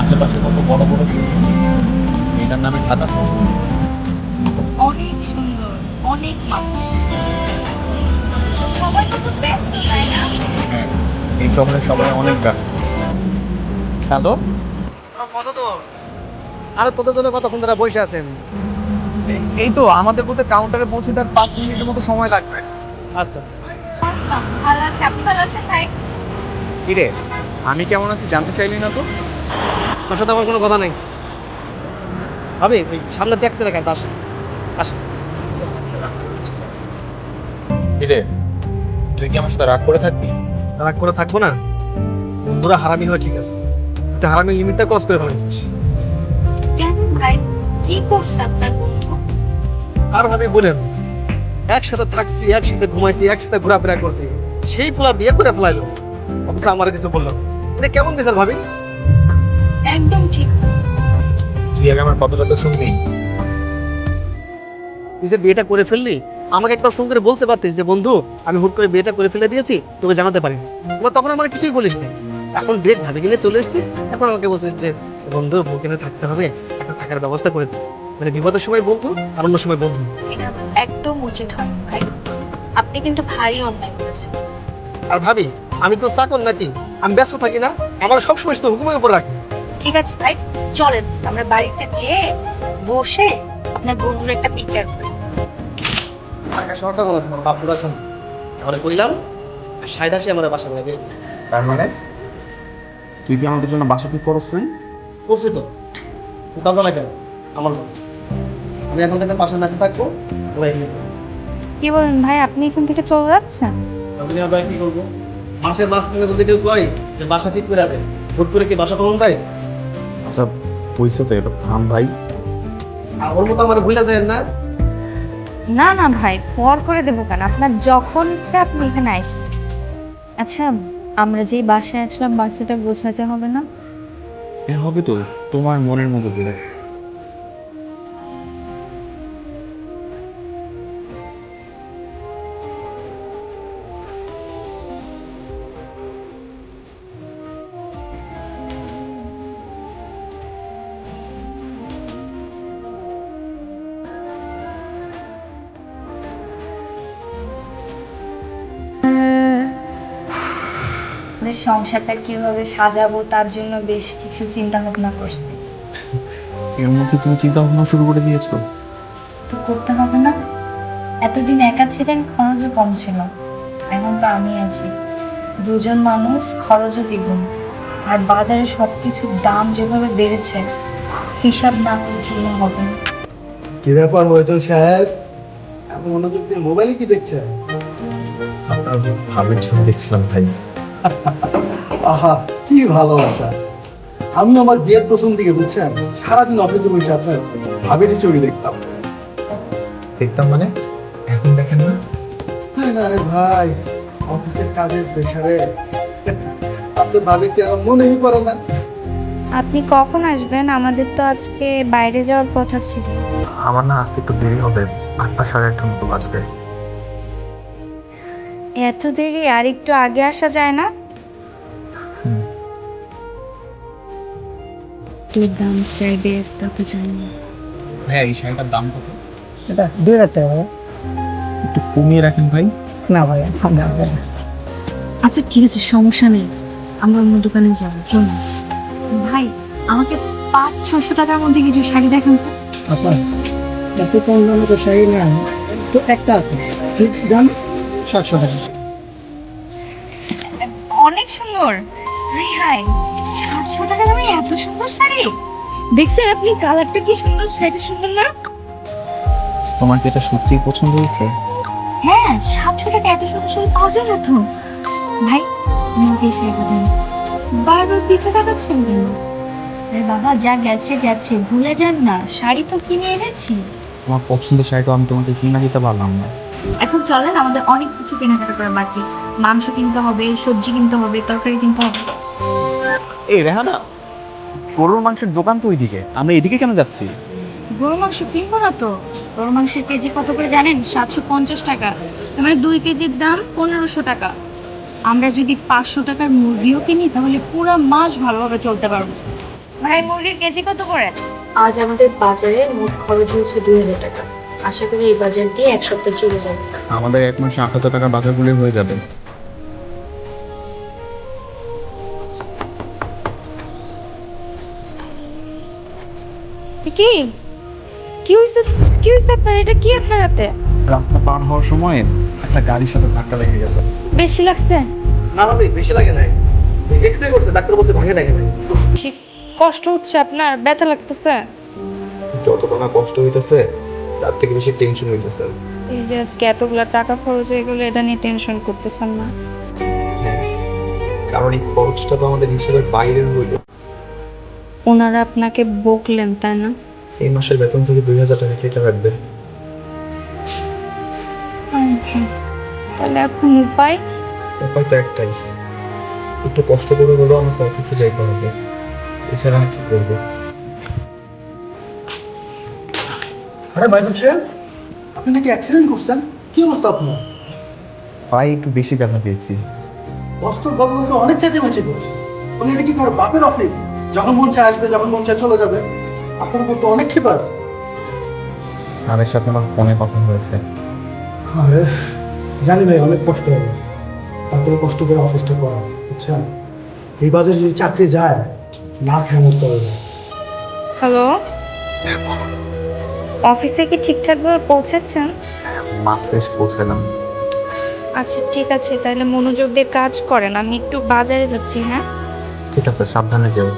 আশেপাশে কত বড় বড় সূর্য, এটার নামে ঢাকা শহর। অনেক সুন্দর, অনেক মানুষ, সবাই কত ব্যস্ত, তাই না? হ্যাঁ, এই শহরে সবাই অনেক ব্যস্ত। হ্যালো, কত তো আরে তোদের জন্য কতক্ষণ ধরে বসে আছেন? এই তো আমাদের বলতে কাউন্টারে পৌঁছে তার 5 মিনিটের মতো সময় লাগবে। আচ্ছা, আসলাম, ভালো আছে, আপনি ভালো আছেন ভাই? কিরে, আমি কেমন আছি জানতে চাইলি না তো? তোর সাথে আমার কোনো কথা নেই। ভাবি ওই সামনে ট্যাক্সি রাখেন, আসেন আসেন। কিরে, তুই কি আমার সাথে রাগ করে থাকবি? রাগ করে থাকবো না? বন্ধুরা হারামি হয় ঠিক আছে, কিন্তু হারামি লিমিটটা ক্রস করে ফেলেছিস। কেন ভাই, কি করছে আপনার বন্ধু? আর ভাবি বলেন, একসাথে থাকছি, একসাথে ঘুমাইছি, একসাথে ঘোরাফেরা করছি, সেই পোলা বিয়ে করে ফেলাইলো, অথচ আমার কিছু বললো। এটা কেমন বিচার ভাবি? একদম ঠিক। তুই আগে আমার কথাটা তো শুনবি। তুই যে বিয়েটা করে ফেললি, আমাকে একবার ফোন করে বলতে পারতিস যে বন্ধু আমি হুট করে বিয়েটা করে ফেলে দিয়েছি, তোকে জানাতে পারিনি। তোমার তখন আমার কিছুই বলিস না। এখন ডেট ভাবি কিনে চলে এসেছি, এখন আমাকে বলছিস যে বন্ধু বুকিনে থাকতে হবে, একটা থাকার ব্যবস্থা করে দে। মানে বিপদের সময় বন্ধু আর অন্য সময় বন্ধু। এটা একদম উচিত হয়নি ভাই, আপনি কিন্তু ভারী অন্যায় করেছেন। আর ভাবি আমি তো চাকর নাকি, আমি ব্যস্ত থাকি না? আমার সবসময় তো হুকুমের উপর রাখি। ঠিক আছে ভাই, চলেন আমরা বাড়িতে যেয়ে বসে আপনার বন্ধুর একটা বিচার করি। ঢাকা শহরটা কোন আছে বাপ দাদা শুন, তাহলে কইলাম সাইদাসে আমার বাসা বাড়ি দিয়ে তার মানে তুই কি আমাদের জন্য বাসা ঠিক করছ নাই? করছি তো, দাদা না কেন আমার বল। আমি এখন থেকে পাশে নাচে থাকবো, ওরা এগিয়ে যাবে। কি বলেন ভাই, আপনি এখান থেকে চলে যাচ্ছেন? আমি আর ভাই কি করবো? মাসের মাঝখানে যদি কেউ কয় যে বাসা ঠিক করে দেবে, হুট করে কি বাসা পাওয়া যায়? আচ্ছা হইছে তো, এটা থাম ভাই। আর ওর মতো আমার ভুলে যায় না। না না ভাই, পর করে দেবো কেন, আপনার যখন ইচ্ছা আপনি এখানে আসেন। আচ্ছা, আমরা যেই বাসায় আসলাম বাসাটা গোছাতে হবে না? হবে তো, তোমার মনের মতো করে। আমাদের সংসারটা কিভাবে সাজাবো তার জন্য বেশ কিছু চিন্তা ভাবনা করছি। এর মধ্যে তুমি চিন্তা ভাবনা শুরু করে দিয়েছো? তো করতে হবে না? এতদিন একা ছিলেন, খরচও কম ছিল, এখন তো আমি আছি, দুজন মানুষ, খরচও দ্বিগুণ। আর বাজারে সবকিছুর দাম যেভাবে বেড়েছে, হিসাব না করে চললে হবে না। কি ব্যাপার মহিদুল সাহেব, এমন মনোযোগ দিয়ে মোবাইলে কি দেখছেন? আপনার ভাবির ছবি দেখছিলাম ভাই। আহা কি ভালোবাসা! আমি আমার বিয়ের প্রথম দিকে বুঝছেন, সারাদিন অফিসে বসে আপনার ভাবেরই ছবি দেখতাম। দেখতাম মানে? এখন দেখেন না? না রে ভাই, অফিসের কাজের প্রেশারে আপনার ভাবির চেহারা মনেই পড়ে না। আপনি কখন আসবেন? আমাদের তো আজকে বাইরে যাওয়ার কথা ছিল। আমার না আসতে একটু দেরি হবে, 8টা সাড়ে 8টার মতো বাজবে। এত দেরি? আর একটু আগে আসা যায় না? তোর দাম চাইবে তা তো জানি। ভাইয়া এই শাড়িটার দাম কত? এটা 2000 টাকা ভাই। একটু কমিয়ে রাখেন ভাই। না ভাই, আচ্ছা ঠিক আছে, সমস্যা নেই, আমরা অন্য দোকানে যাবো, চলুন। ভাই আমাকে 500-600 টাকার মধ্যে কিছু শাড়ি দেখান তো। আপনার এত কম দামে তো শাড়ি না, তো একটা আছে ফিক্স দাম 700 টাকা। অনেক সুন্দর। হাই হাই, 700 টাকা দামে এত সুন্দর শাড়ি! দেখছেন আপনি কালারটা কি সুন্দর, শাড়িটা সুন্দর না? তোমার কি এটা সত্যিই পছন্দ হয়েছে? হ্যাঁ, 700 টাকা এত সুন্দর শাড়ি পাওয়া যায় না তো। ভাই আমাকে এই শাড়িটা দিন। বারবার পিছে তাকাচ্ছেন কেন? আরে বাবা, যা গেছে গেছে, ভুলে যান না, শাড়ি তো কিনে এনেছি। তোমার পছন্দের শাড়িটা আমি তোমাকে কিনা দিতে পারলাম না। এখন চলেন, আমাদের অনেক কিছু কেনাকাটা করা বাকি। মাংস কিনতে হবে, সবজি কিনতে হবে, তরকারি কিনতে হবে। এই রেহানা, গরুর মাংসের দোকান তো ওইদিকে, আমরা এদিকে কেন যাচ্ছি? গরু মাংস কিনবো না তো? গরু মাংসের কেজি কত করে জানেন? 750 টাকা। তার মানে 2 কেজির দাম 1500 টাকা। আমরা যদি 500 টাকার মুরগিও কিনি তাহলে পুরো মাস ভালোভাবে চলতে পারবো। ভাই মুরগির কেজি কত করে? আজ আমাদের বাজারে মোট খরচ হয়েছে 2000 টাকা। আশা করি এই বাজার দিয়ে এক সপ্তাহ চলে যাবে। আমাদের এক মাসে 8000 টাকার বাজার করলে হয়ে যাবে। কি কি হয়েছে? কি হয়েছে আপনার? এটা কি আপনার হাতে? রাস্তা পার হওয়ার সময় একটা গাড়ির সাথে ধাক্কা লেগে গেছে। বেশি লাগছে? না ভাবি বেশি লাগে নাই, এক্সরে করছে, ডাক্তার বলছে ভাঙে লাগে নাই। বেশি কষ্ট হচ্ছে আপনার? ব্যথা লাগতেছে? যতটা না কষ্ট হইতেছে তার থেকে বেশি টেনশন হইতেছে। এই যে আজকে এতগুলা টাকা খরচ হয়ে গেলো, এটা নিয়ে টেনশন করতেছেন না? কারণ এই খরচটা তো আমাদের হিসেবের বাইরের হইল। ওনারা আপনাকে বকলেন তাই না? এই মাসের বেতন থেকে 2000 টাকা কেটে রাখবে। তাহলে এখন উপায়? উপায় তো একটাই, একটু কষ্ট করে হলেও আমাকে অফিসে যাইতে হবে, এছাড়া আমি কি করবো? আরে ভাইজান সাহেব, আপনি নাকি অ্যাক্সিডেন্ট করছেন? কি অবস্থা আপনার? পায়ে একটু বেশি ব্যথা পেয়েছি। বস্তর বাবুকে অনেক চেঁচামেচি করছে। উনি নাকি কারো বাপের অফিস, যখন মন চায় আসবে, যখন মন চায় চলে যাবে। আপনার উপর তো অনেক ক্ষেপা আছে। স্যারের সাথে আমার ফোনে কথা হয়েছে। আরে জানি ভাই, অনেক কষ্ট হবে, তারপরে কষ্ট করে অফিসটা করা, বুঝছেন? এই বাজারে যদি চাকরি যায়, না খেয়ে মরতে হবে। হ্যালো, অফিসে কি ঠিকঠাকভাবে পৌঁছেছেন? মাত্র এসে পৌঁছালাম। আচ্ছা ঠিক আছে, তাহলে মনোযোগ দিয়ে কাজ করেন। আমি একটু বাজারে যাচ্ছি। হ্যাঁ, ঠিক আছে, সাবধানে যাও।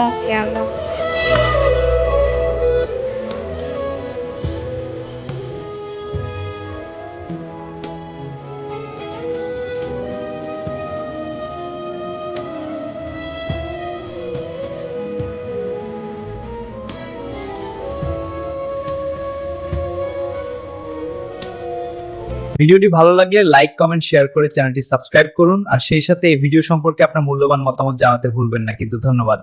ওকে, আল্লাহ হাফেজ। ভিডিওটি ভালো লাগলে লাইক কমেন্ট শেয়ার করে চ্যানেলটি সাবস্ক্রাইব করুন আর সেই সাথে এই ভিডিও সম্পর্কে আপনার মূল্যবান মতামত জানাতে ভুলবেন না। কিন্তু ধন্যবাদ।